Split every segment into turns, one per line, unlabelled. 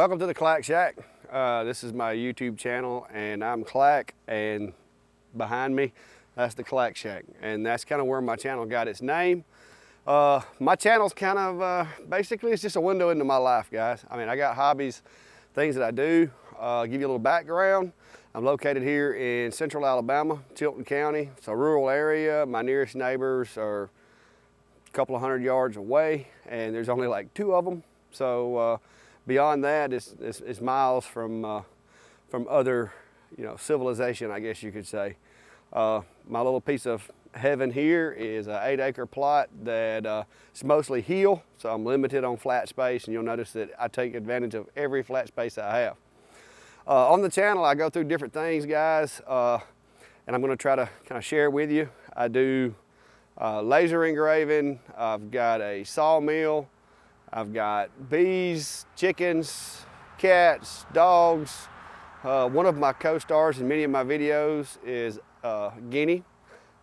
Welcome to the Clack Shack. This is my YouTube channel, and I'm Clack, and behind me, that's the Clack Shack, and that's kind of where my channel got its name. My channel's kind of, basically it's just a window into my life, guys. I mean, I got hobbies, things that I do. Give you a little background. I'm located here in central Alabama, Tilton County. It's a rural area. My nearest neighbors are a couple of 100 yards away, and there's only like 2 of them. So beyond that, it's miles from other, civilization, I guess you could say. My little piece of heaven here is an 8-acre plot that it's mostly hill, so I'm limited on flat space, and you'll notice that I take advantage of every flat space I have. On the channel, I go through different things, guys, and I'm going to try to kind of share with you. I do laser engraving. I've got a sawmill. I've got bees, chickens, cats, dogs. One of my co-stars in many of my videos is Guinea,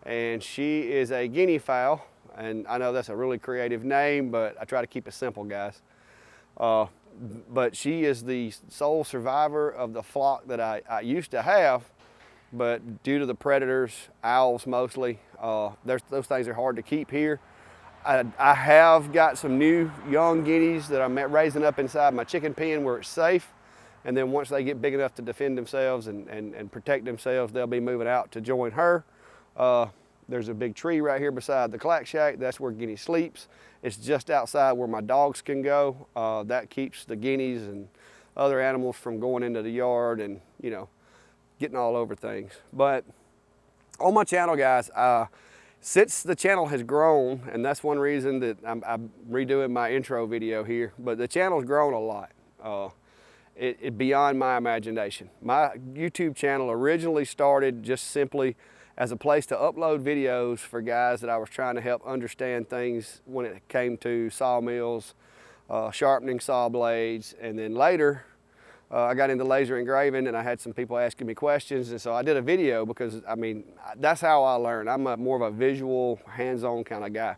and she is a guinea fowl. And I know that's a really creative name, but I try to keep it simple, guys. But she is the sole survivor of the flock that I used to have, but due to the predators, owls mostly, those things are hard to keep here. I have got some new young guineas that I'm raising up inside my chicken pen where it's safe. And then once they get big enough to defend themselves and protect themselves, they'll be moving out to join her. There's a big tree right here beside the Clack Shack. That's where Guinea sleeps. It's just outside where my dogs can go. That keeps the guineas and other animals from going into the yard and, getting all over things. But on my channel, guys, since the channel has grown, and that's one reason that I'm redoing my intro video here, but the channel's grown a lot. It beyond my imagination. My YouTube channel originally started just simply as a place to upload videos for guys that I was trying to help understand things when it came to sawmills, sharpening saw blades, and then later I got into laser engraving, and I had some people asking me questions, and so I did a video because, I mean, that's how I learn. I'm more of a visual, hands-on kind of guy.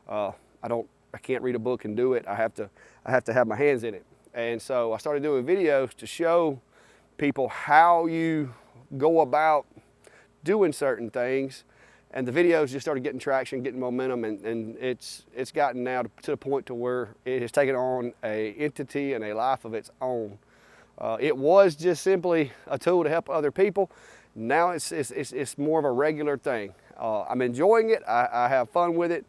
I can't read a book and do it. I have to have my hands in it. And so I started doing videos to show people how you go about doing certain things, and the videos just started getting traction, getting momentum, and it's gotten now to the point to where it has taken on an entity and a life of its own. It was just simply a tool to help other people. Now it's more of a regular thing. I'm enjoying it. I have fun with it,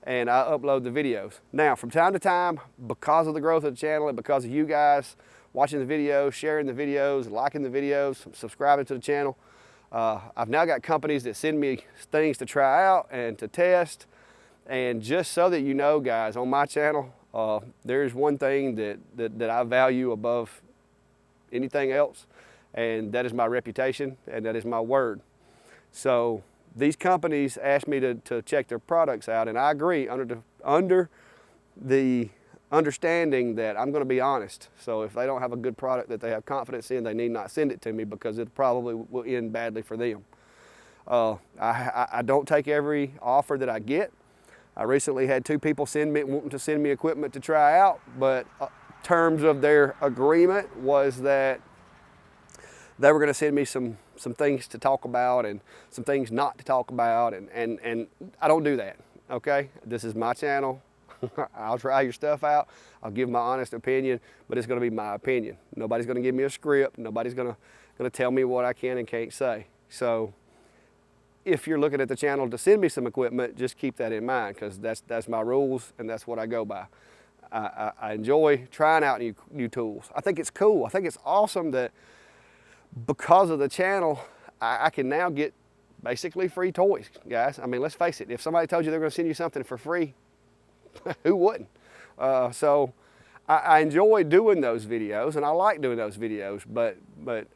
and I upload the videos. Now, from time to time, because of the growth of the channel and because of you guys watching the videos, sharing the videos, liking the videos, subscribing to the channel, I've now got companies that send me things to try out and to test. And just so that you know, guys, on my channel, there's one thing that I value above anything else, and that is my reputation, and that is my word. So these companies ask me to check their products out, and I agree under the understanding that I'm going to be honest. So if they don't have a good product that they have confidence in, they need not send it to me, because it probably will end badly for them. I don't take every offer that I get. I recently had 2 people wanting to send me equipment to try out, but terms of their agreement was that they were going to send me some things to talk about and some things not to talk about, and I don't do that. Okay, this is my channel. I'll try your stuff out. I'll give my honest opinion, but it's going to be my opinion. Nobody's going to give me a script. Nobody's going to tell me what I can and can't say. So if you're looking at the channel to send me some equipment, just keep that in mind, because that's my rules, and that's what I go by. I enjoy trying out new tools. I think it's cool. I think it's awesome that because of the channel, I can now get basically free toys, guys. I mean, let's face it. If somebody told you they're going to send you something for free, who wouldn't? So I enjoy doing those videos, and I like doing those videos, but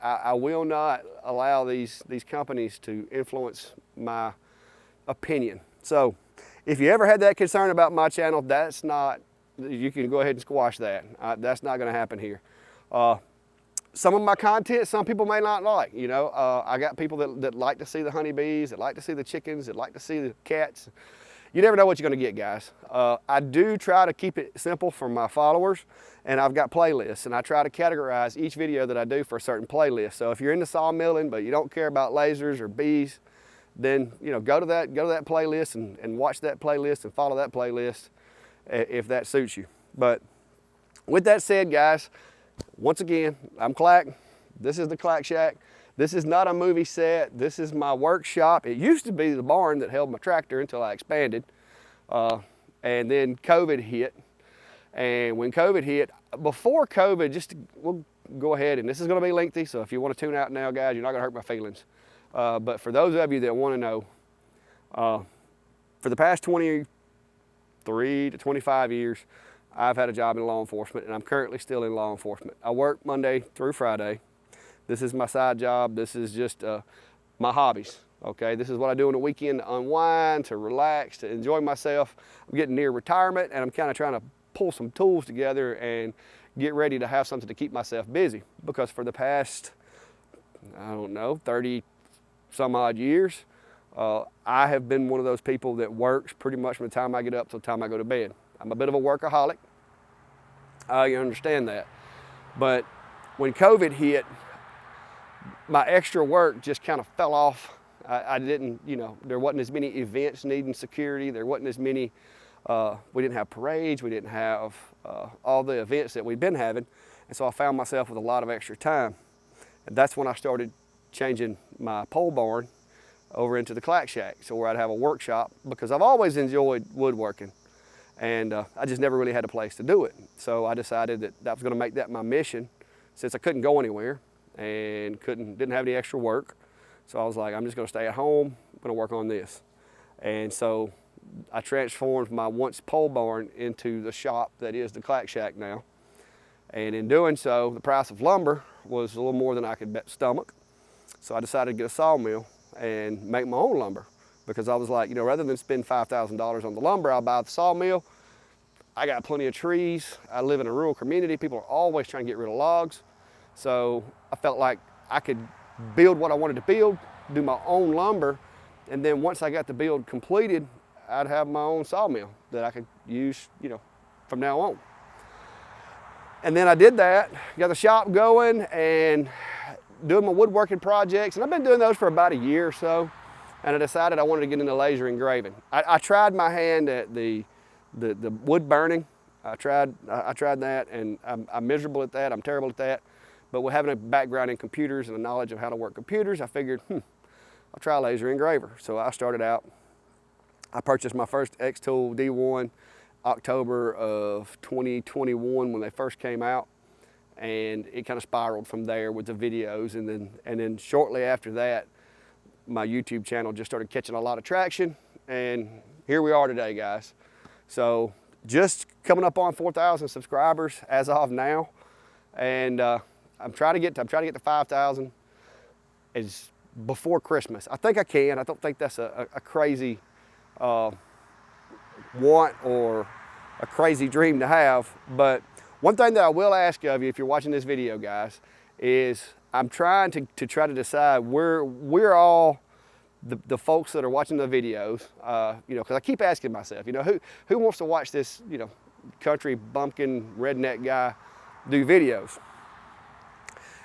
I will not allow these companies to influence my opinion. So if you ever had that concern about my channel, you can go ahead and squash that. That's not going to happen here. Some of my content, some people may not like. I got people that like to see the honeybees, that like to see the chickens, that like to see the cats. you never know what you're gonna get, guys. I do try to keep it simple for my followers, and I've got playlists, and I try to categorize each video that I do for a certain playlist. So if you're into sawmilling, but you don't care about lasers or bees, then go to that playlist and watch that playlist and follow that playlist if that suits you. But with that said, guys, once again, I'm Clack. This is the Clack Shack. This is not a movie set. This is my workshop. It used to be the barn that held my tractor until I expanded. And then COVID hit. And when COVID hit, before COVID, we'll go ahead, and this is gonna be lengthy, so if you wanna tune out now, guys, you're not gonna hurt my feelings. But for those of you that wanna know, for the past 23 to 25 years, I've had a job in law enforcement, and I'm currently still in law enforcement. I work Monday through Friday. This is my side job. This is just my hobbies, okay? This is what I do on the weekend to unwind, to relax, to enjoy myself. I'm getting near retirement, and I'm kind of trying to pull some tools together and get ready to have something to keep myself busy, because for the past, I don't know, 30 some odd years, I have been one of those people that works pretty much from the time I get up till the time I go to bed. I'm a bit of a workaholic. You understand that. But when COVID hit, my extra work just kind of fell off. I didn't, there wasn't as many events needing security. There wasn't as many, we didn't have parades. We didn't have all the events that we've been having. And so I found myself with a lot of extra time. And that's when I started changing my pole barn over into the Clack Shack, so where I'd have a workshop, because I've always enjoyed woodworking. And I just never really had a place to do it. So I decided that I was gonna make that my mission, since I couldn't go anywhere and didn't have any extra work. So I was like, I'm just gonna stay at home, I'm gonna work on this. And so I transformed my once pole barn into the shop that is the Clack Shack now. And in doing so, the price of lumber was a little more than I could stomach. So I decided to get a sawmill and make my own lumber, because I was like, rather than spend $5,000 on the lumber, I'll buy the sawmill. I got plenty of trees. I live in a rural community. People are always trying to get rid of logs. So I felt like I could build what I wanted to build, do my own lumber, and then once I got the build completed, I'd have my own sawmill that I could use, from now on. And then I did that, got the shop going and doing my woodworking projects, and I've been doing those for about a year or so. And I decided I wanted to get into laser engraving. I tried my hand at the wood burning. I tried that, and I'm miserable at that. I'm terrible at that. But with having a background in computers and a knowledge of how to work computers, I figured, I'll try laser engraver. So I started out. I purchased my first X-Tool D1 October of 2021 when they first came out, and it kind of spiraled from there with the videos, and then shortly after that, my YouTube channel just started catching a lot of traction, and here we are today, guys. So just coming up on 4,000 subscribers as of now, and I'm trying to get to 5,000 is before Christmas. I think I can. I don't think that's a crazy want or a crazy dream to have. But one thing that I will ask of you, if you're watching this video, guys, is I'm trying to try to decide where we're all the folks that are watching the videos, because I keep asking myself, who wants to watch this, country bumpkin redneck guy do videos?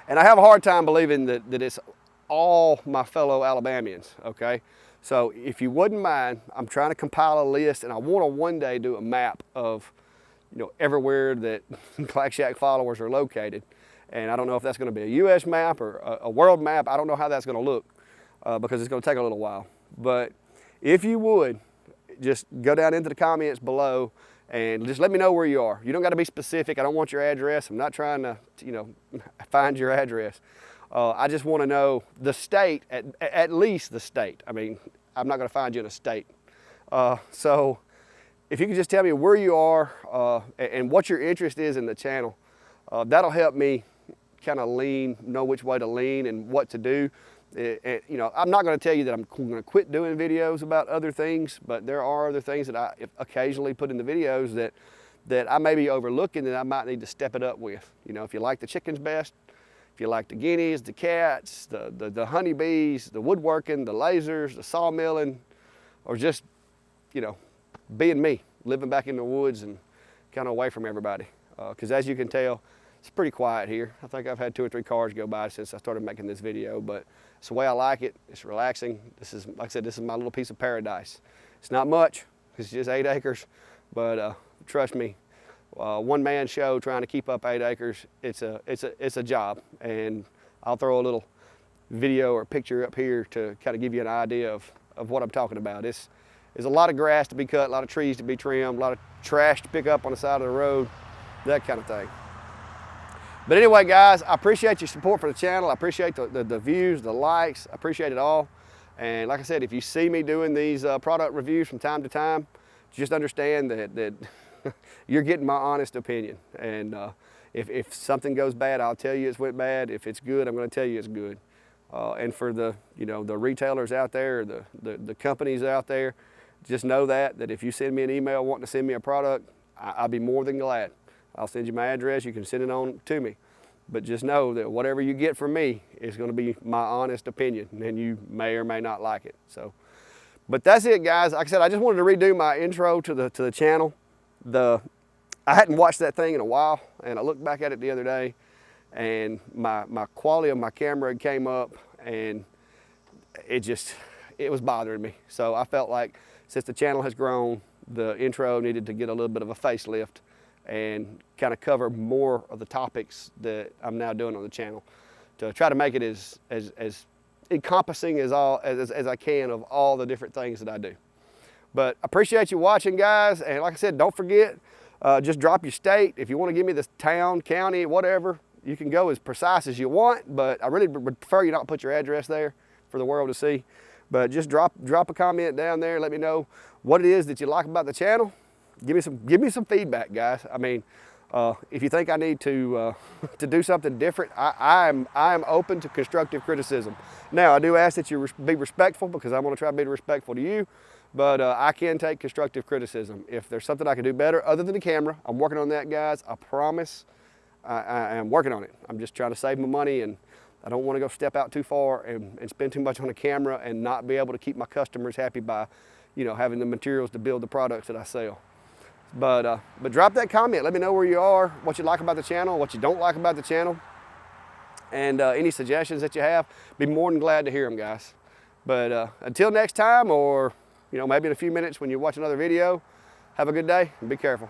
And I have a hard time believing that it's all my fellow Alabamians, okay? So if you wouldn't mind, I'm trying to compile a list, and I want to one day do a map of, everywhere that Clack Shack followers are located. And I don't know if that's going to be a U.S. map or a world map. I don't know how that's going to look because it's going to take a little while. But if you would, just go down into the comments below and just let me know where you are. You don't got to be specific. I don't want your address. I'm not trying to, find your address. I just want to know the state, at least the state. I mean, I'm not going to find you in a state. So if you could just tell me where you are and what your interest is in the channel, that'll help me kind of know which way to lean and what to do. I'm not going to tell you that I'm going to quit doing videos about other things, but there are other things that I occasionally put in the videos that I may be overlooking that I might need to step it up with. If you like the chickens best, if you like the guineas, the cats, the honeybees, the woodworking, the lasers, the sawmilling, or just, being me, living back in the woods and kind of away from everybody. Because as you can tell, it's pretty quiet here. I think I've had 2 or 3 cars go by since I started making this video, but it's the way I like it. It's relaxing. This is, like I said, this is my little piece of paradise. It's not much, it's just 8 acres, but trust me, one-man show trying to keep up 8 acres, it's a job. And I'll throw a little video or picture up here to kind of give you an idea of what I'm talking about. There's a lot of grass to be cut, a lot of trees to be trimmed, a lot of trash to pick up on the side of the road, that kind of thing. But anyway, guys, I appreciate your support for the channel. I appreciate the views, the likes. I appreciate it all. And like I said, if you see me doing these product reviews from time to time, just understand that you're getting my honest opinion. And if something goes bad, I'll tell you it's went bad. If it's good, I'm going to tell you it's good. And for the retailers out there, the companies out there, just know that if you send me an email wanting to send me a product, I'll be more than glad. I'll send you my address. You can send it on to me. But just know that whatever you get from me is going to be my honest opinion, and you may or may not like it. So, but that's it, guys. Like I said, I just wanted to redo my intro to the channel. I hadn't watched that thing in a while, and I looked back at it the other day, and my quality of my camera came up, and it was bothering me. So I felt like since the channel has grown, the intro needed to get a little bit of a facelift and kind of cover more of the topics that I'm now doing on the channel to try to make it as encompassing as I can of all the different things that I do. But I appreciate you watching, guys. And like I said, don't forget, just drop your state. If you want to give me the town, county, whatever, you can go as precise as you want, but I really would prefer you not put your address there for the world to see. But just drop a comment down there. Let me know what it is that you like about the channel. Give me some feedback, guys. I mean, if you think I need to do something different, I am open to constructive criticism. Now, I do ask that you be respectful, because I'm going to try to be respectful to you. But I can take constructive criticism. If there's something I can do better other than the camera, I'm working on that, guys. I promise. I am working on it. I'm just trying to save my money, and I don't want to go step out too far and spend too much on the camera and not be able to keep my customers happy by, having the materials to build the products that I sell. But drop that comment. Let me know where you are, what you like about the channel, what you don't like about the channel, and any suggestions that you have. Be more than glad to hear them, guys. But until next time, or maybe in a few minutes when you watch another video, have a good day and be careful.